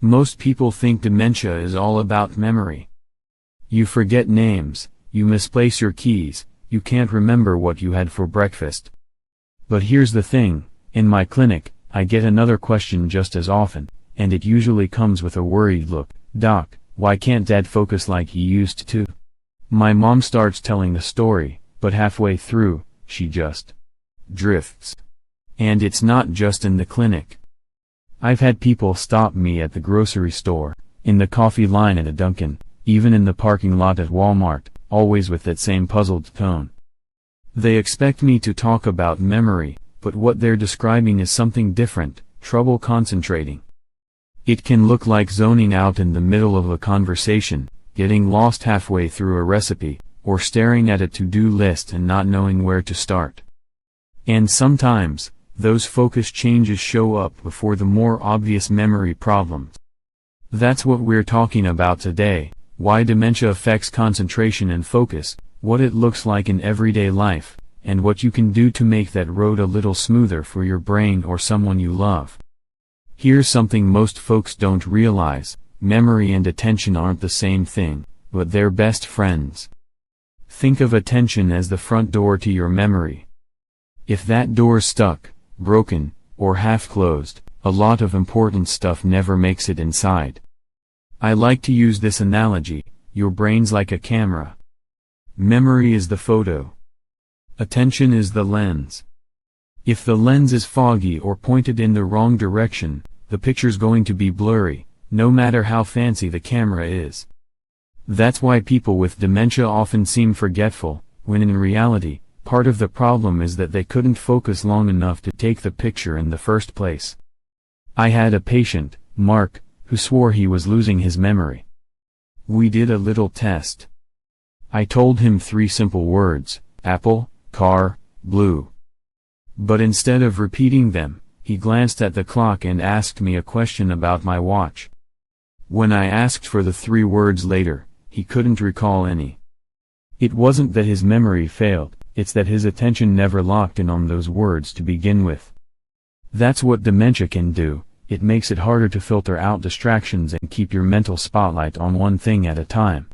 Most people think dementia is all about memory. You forget names, you misplace your keys, you can't remember what you had for breakfast. But here's the thing, in my clinic, I get another question just as often, and it usually comes with a worried look. "Doc, why can't Dad focus like he used to?" My mom starts telling the story, but halfway through, she just drifts. And it's not just in the clinic. I've had people stop me at the grocery store, in the coffee line at a Dunkin', even in the parking lot at Walmart, always with that same puzzled tone. They expect me to talk about memory, but what they're describing is something different: trouble concentrating. It can look like zoning out in the middle of a conversation, getting lost halfway through a recipe, or staring at a to-do list and not knowing where to start. And sometimes, those focus changes show up before the more obvious memory problems. That's what we're talking about today: why dementia affects concentration and focus, what it looks like in everyday life, and what you can do to make that road a little smoother for your brain or someone you love. Here's something most folks don't realize: memory and attention aren't the same thing, but they're best friends. Think of attention as the front door to your memory. If that door's stuck, broken, or half-closed, a lot of important stuff never makes it inside. I like to use this analogy: your brain's like a camera. Memory is the photo. Attention is the lens. If the lens is foggy or pointed in the wrong direction, the picture's going to be blurry, no matter how fancy the camera is. That's why people with dementia often seem forgetful, when in reality, part of the problem is that they couldn't focus long enough to take the picture in the first place. I had a patient, Mark, who swore he was losing his memory. We did a little test. I told him 3 simple words: apple, car, blue. But instead of repeating them, he glanced at the clock and asked me a question about my watch. When I asked for the 3 words later, he couldn't recall any. It wasn't that his memory failed, it's that his attention never locked in on those words to begin with. That's what dementia can do: it makes it harder to filter out distractions and keep your mental spotlight on one thing at a time.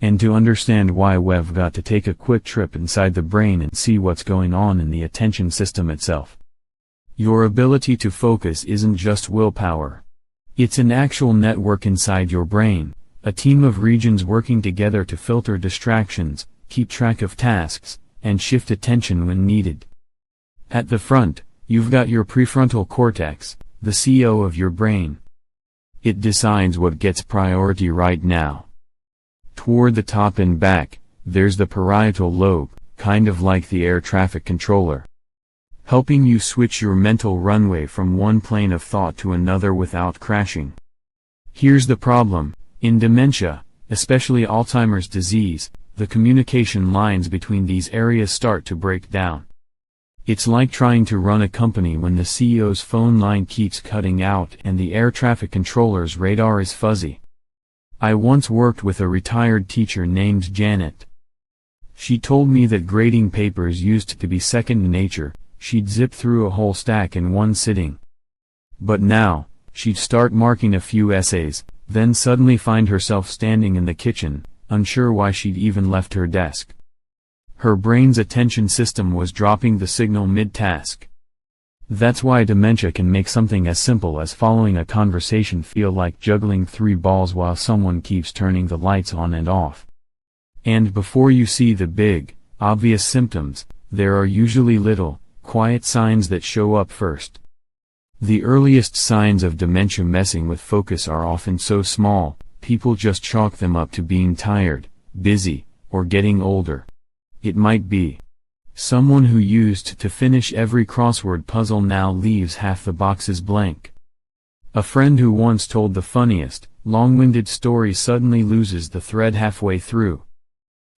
And to understand why, we've got to take a quick trip inside the brain and see what's going on in the attention system itself. Your ability to focus isn't just willpower. It's an actual network inside your brain, a team of regions working together to filter distractions, keep track of tasks, and shift attention when needed. At the front, you've got your prefrontal cortex, the CEO of your brain. It decides what gets priority right now. Toward the top and back, there's the parietal lobe, kind of like the air traffic controller, helping you switch your mental runway from one plane of thought to another without crashing. Here's the problem: in dementia, especially Alzheimer's disease, the communication lines between these areas start to break down. It's like trying to run a company when the CEO's phone line keeps cutting out and the air traffic controller's radar is fuzzy. I once worked with a retired teacher named Janet. She told me that grading papers used to be second nature. She'd zip through a whole stack in one sitting. But now, she'd start marking a few essays, then suddenly find herself standing in the kitchen, unsure why she'd even left her desk. Her brain's attention system was dropping the signal mid-task. That's why dementia can make something as simple as following a conversation feel like juggling 3 balls while someone keeps turning the lights on and off. And before you see the big, obvious symptoms, there are usually little, quiet signs that show up first. The earliest signs of dementia messing with focus are often so small, people just chalk them up to being tired, busy, or getting older. It might be someone who used to finish every crossword puzzle now leaves half the boxes blank. A friend who once told the funniest, long-winded story suddenly loses the thread halfway through.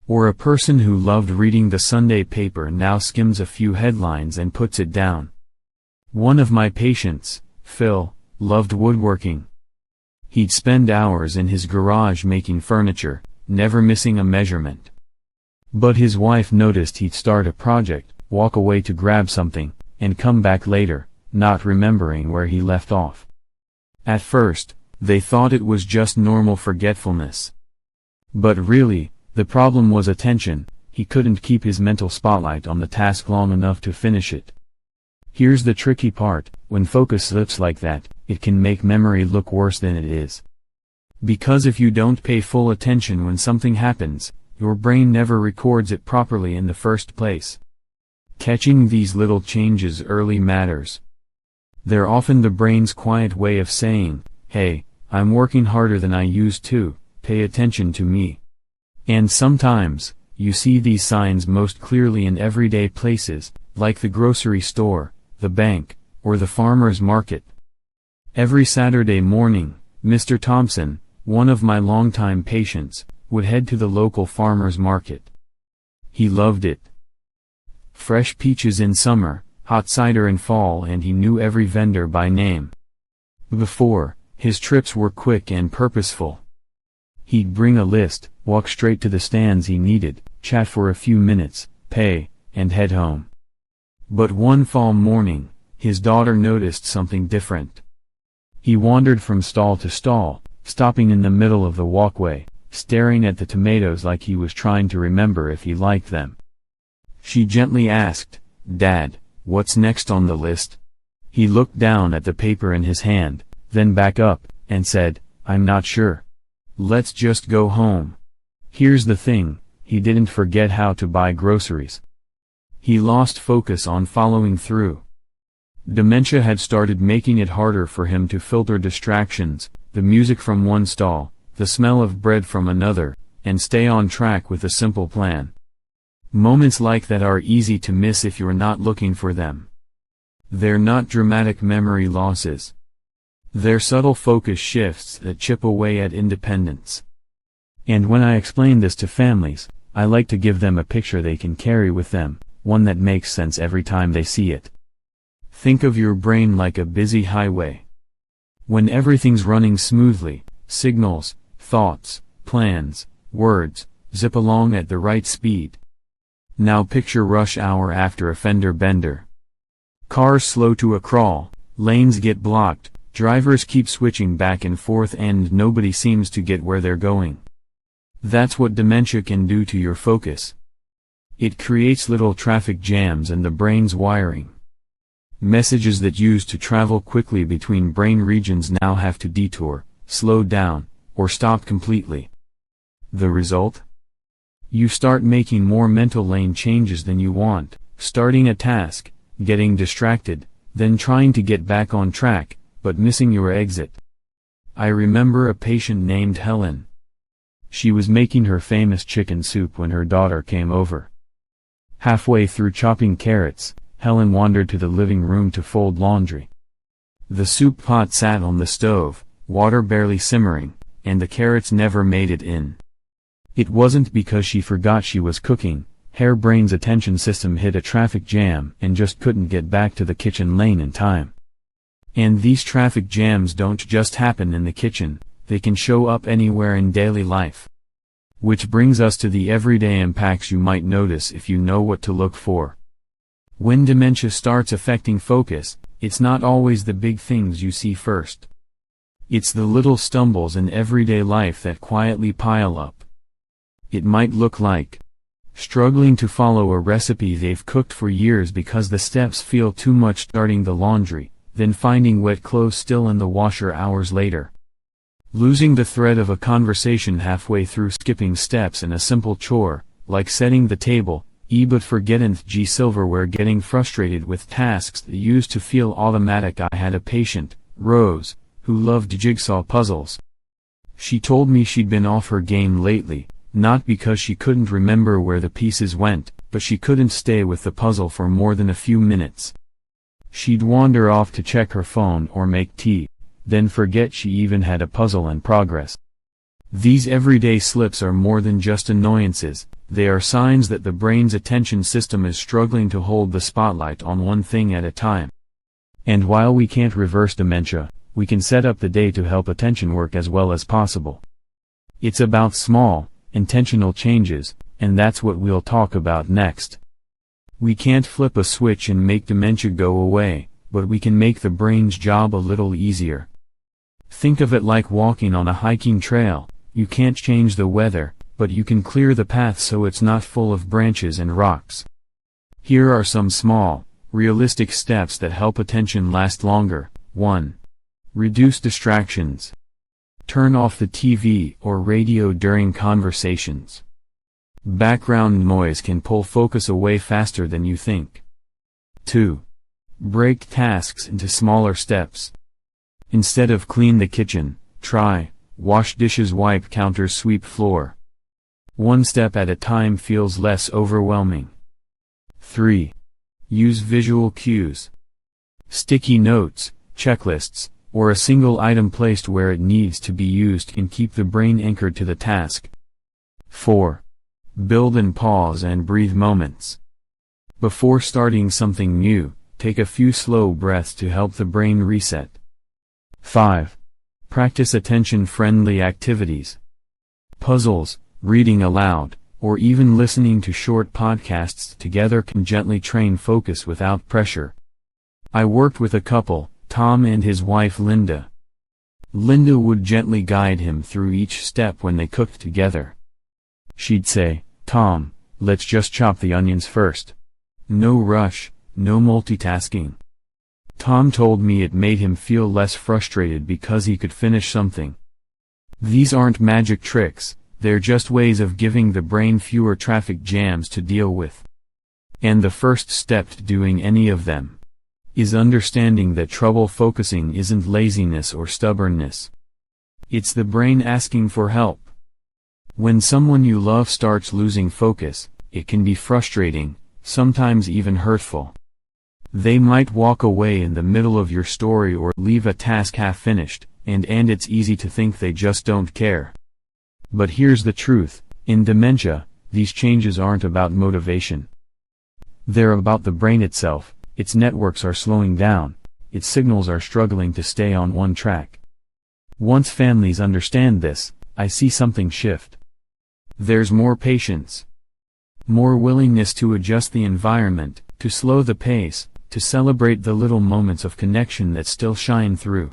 Or a person who loved reading the Sunday paper now skims a few headlines and puts it down. One of my patients, Phil, loved woodworking. He'd spend hours in his garage making furniture, never missing a measurement. But his wife noticed he'd start a project, walk away to grab something, and come back later, not remembering where he left off. At first, They thought it was just normal forgetfulness. But really, the problem was attention. He couldn't keep his mental spotlight on the task long enough to finish it. Here's the tricky part: when focus slips like that, it can make memory look worse than it is. Because if you don't pay full attention when something happens, your brain never records it properly in the first place. Catching these little changes early matters. They're often the brain's quiet way of saying, "Hey, I'm working harder than I used to, pay attention to me." And sometimes, you see these signs most clearly in everyday places, like the grocery store, the bank, or the farmer's market. Every Saturday morning, Mr. Thompson, one of my longtime patients, would head to the local farmer's market. He loved it. Fresh peaches in summer, hot cider in fall, and he knew every vendor by name. Before, his trips were quick and purposeful. He'd bring a list, walk straight to the stands he needed, chat for a few minutes, pay, and head home. But one fall morning, his daughter noticed something different. He wandered from stall to stall, stopping in the middle of the walkway, staring at the tomatoes like he was trying to remember if he liked them. She gently asked, "Dad, what's next on the list?" He looked down at the paper in his hand, then back up, and said, "I'm not sure. Let's just go home." Here's the thing, he didn't forget how to buy groceries. He lost focus on following through. Dementia had started making it harder for him to filter distractions, the music from one stall, the smell of bread from another, and stay on track with a simple plan. Moments like that are easy to miss if you're not looking for them. They're not dramatic memory losses. They're subtle focus shifts that chip away at independence. And when I explain this to families, I like to give them a picture they can carry with them, one that makes sense every time they see it. Think of your brain like a busy highway. When everything's running smoothly, signals, thoughts, plans, words, zip along at the right speed. Now picture rush hour after a fender bender. Cars slow to a crawl, lanes get blocked, drivers keep switching back and forth, and nobody seems to get where they're going. That's what dementia can do to your focus. It creates little traffic jams in the brain's wiring. Messages that used to travel quickly between brain regions now have to detour, slow down, or stop completely. The result? You start making more mental lane changes than you want, starting a task, getting distracted, then trying to get back on track, but missing your exit. I remember a patient named Helen. She was making her famous chicken soup when her daughter came over. Halfway through chopping carrots, Helen wandered to the living room to fold laundry. The soup pot sat on the stove, water barely simmering, and the carrots never made it in. It wasn't because she forgot she was cooking. Her brain's attention system hit a traffic jam and just couldn't get back to the kitchen lane in time. And these traffic jams don't just happen in the kitchen, they can show up anywhere in daily life. Which brings us to the everyday impacts you might notice if you know what to look for. When dementia starts affecting focus, it's not always the big things you see first. It's the little stumbles in everyday life that quietly pile up. It might look like struggling to follow a recipe they've cooked for years because the steps feel too much, starting the laundry, then finding wet clothes still in the washer hours later. Losing the thread of a conversation halfway through, skipping steps in a simple chore, like setting the table, but forgetting silverware, getting frustrated with tasks that used to feel automatic. I had a patient, Rose, who loved jigsaw puzzles. She told me she'd been off her game lately, not because she couldn't remember where the pieces went, but she couldn't stay with the puzzle for more than a few minutes. She'd wander off to check her phone or make tea, then forget she even had a puzzle in progress. These everyday slips are more than just annoyances, they are signs that the brain's attention system is struggling to hold the spotlight on one thing at a time. And while we can't reverse dementia, we can set up the day to help attention work as well as possible. It's about small, intentional changes, and that's what we'll talk about next. We can't flip a switch and make dementia go away, but we can make the brain's job a little easier. Think of it like walking on a hiking trail. You can't change the weather, but you can clear the path so it's not full of branches and rocks. Here are some small, realistic steps that help attention last longer. 1. Reduce distractions. Turn off the TV or radio during conversations. Background noise can pull focus away faster than you think. 2. Break tasks into smaller steps. Instead of clean the kitchen, try, wash dishes, wipe counters, sweep floor. One step at a time feels less overwhelming. 3. Use visual cues. Sticky notes, checklists, or a single item placed where it needs to be used can keep the brain anchored to the task. 4. Build and pause and breathe moments. Before starting something new, take a few slow breaths to help the brain reset. 5. Practice attention-friendly activities. Puzzles, reading aloud, or even listening to short podcasts together can gently train focus without pressure. I worked with a couple, Tom and his wife Linda. Linda would gently guide him through each step when they cooked together. She'd say, "Tom, let's just chop the onions first. No rush, no multitasking." Tom told me it made him feel less frustrated because he could finish something. These aren't magic tricks, they're just ways of giving the brain fewer traffic jams to deal with. And the first step to doing any of them is understanding that trouble focusing isn't laziness or stubbornness. It's the brain asking for help. When someone you love starts losing focus, it can be frustrating, sometimes even hurtful. They might walk away in the middle of your story or leave a task half finished, and it's easy to think they just don't care. But here's the truth, in dementia, these changes aren't about motivation. They're about the brain itself. Its networks are slowing down, its signals are struggling to stay on one track. Once families understand this, I see something shift. There's more patience. More willingness to adjust the environment, to slow the pace, to celebrate the little moments of connection that still shine through.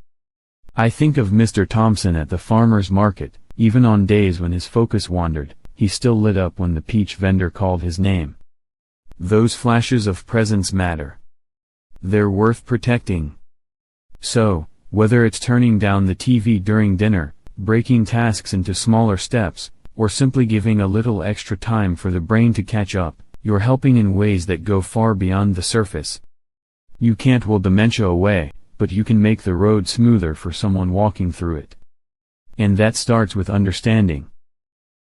I think of Mr. Thompson at the farmer's market. Even on days when his focus wandered, he still lit up when the peach vendor called his name. Those flashes of presence matter. They're worth protecting. So, whether it's turning down the TV during dinner, breaking tasks into smaller steps, or simply giving a little extra time for the brain to catch up, you're helping in ways that go far beyond the surface. You can't will dementia away, but you can make the road smoother for someone walking through it. And that starts with understanding.